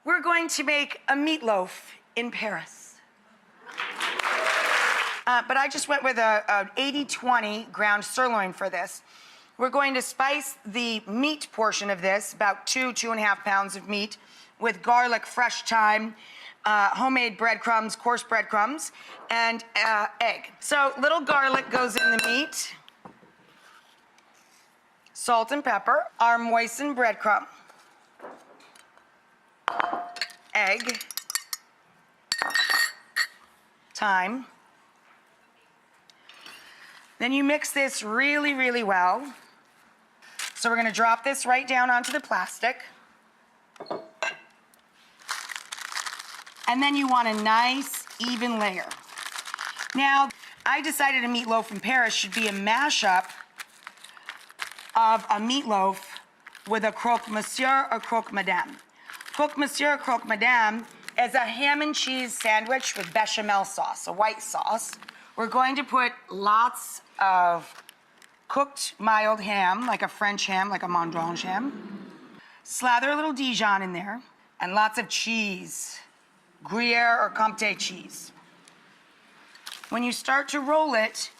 we're going to make a meatloaf in Paris. But I just went with a 80-20 ground sirloin for this. We're going to spice the meat portion of this, about 2.5 pounds of meat, with garlic, fresh thyme, homemade breadcrumbs, coarse breadcrumbs, and egg. So little garlic goes in the meat, salt and pepper, our moistened breadcrumb, egg, thyme. Then you mix this really, really well. So we're gonna drop this right down onto the plastic. And then you want a nice, even layer. Now, I decided a meatloaf in Paris should be a mashup of a meatloaf with a Croque Monsieur or Croque Madame. Croque Monsieur or Croque Madame is a ham and cheese sandwich with bechamel sauce, a white sauce. We're going to put lots of cooked mild ham, like a French ham, like a Mondrange ham. Slather a little Dijon in there, and lots of cheese, Gruyere or Comté cheese. When you start to roll it,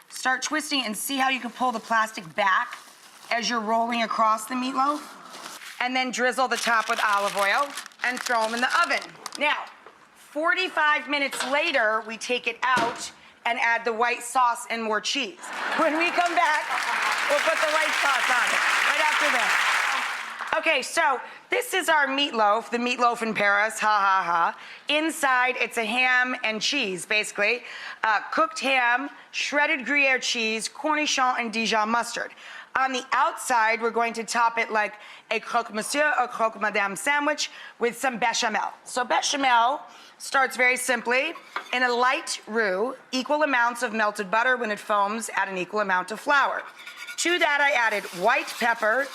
start twisting and see how you can pull the plastic back as you're rolling across the meatloaf, and then drizzle the top with olive oil and throw them in the oven. Now, 45 minutes later, we take it out and add the white sauce and more cheese. When we come back, we'll put the white sauce on it right after this. Okay, so this is our meatloaf, the meatloaf in Paris, ha ha ha. Inside, it's a ham and cheese, basically. Cooked ham, shredded Gruyere cheese, cornichon, and Dijon mustard. On the outside, we're going to top it like a Croque Monsieur or Croque Madame sandwich with some bechamel. So bechamel starts very simply in a light roux, equal amounts of melted butter. When it foams, add an equal amount of flour. To that, I added white pepper,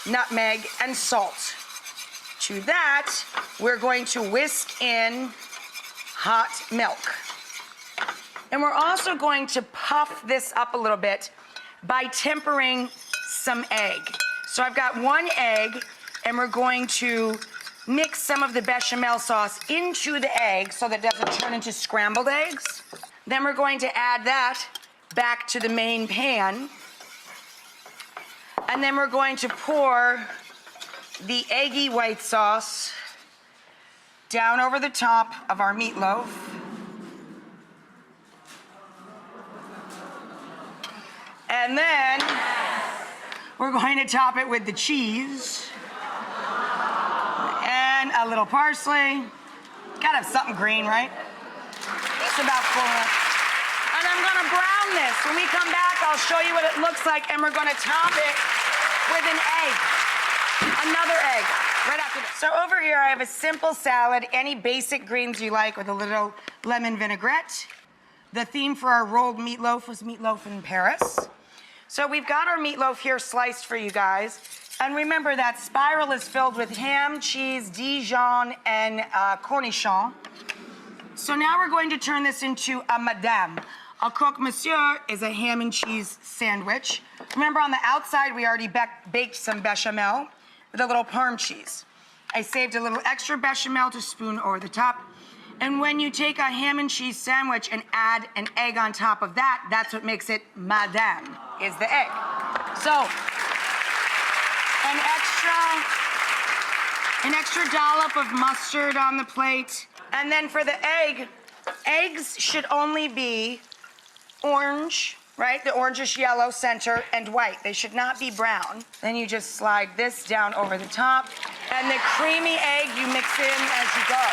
nutmeg, and salt. To that, we're going to whisk in hot milk. And we're also going to puff this up a little bit by tempering some egg. So I've got 1 egg, and we're going to mix some of the bechamel sauce into the egg so that it doesn't turn into scrambled eggs. Then we're going to add that back to the main pan. And then we're going to pour the eggy white sauce down over the top of our meatloaf. And then we're going to top it with the cheese and a little parsley. Gotta have something green, right? It's about full enough. And I'm gonna brown this. When we come back, I'll show you what it looks like, and we're gonna top it with an egg. Another egg, right after this. So over here, I have a simple salad, any basic greens you like with a little lemon vinaigrette. The theme for our rolled meatloaf was meatloaf in Paris. So we've got our meatloaf here sliced for you guys. And remember that spiral is filled with ham, cheese, Dijon, and cornichon. So now we're going to turn this into a Madame. A Croque Monsieur is a ham and cheese sandwich. Remember on the outside, we already baked some bechamel with a little Parm cheese. I saved a little extra bechamel to spoon over the top. And when you take a ham and cheese sandwich and add an egg on top of that, that's what makes it Madame, is the egg. So, an extra dollop of mustard on the plate. And then for the egg, eggs should only be orange, right? The orangish yellow center and white. They should not be brown. Then you just slide this down over the top. And the creamy egg you mix in as you go.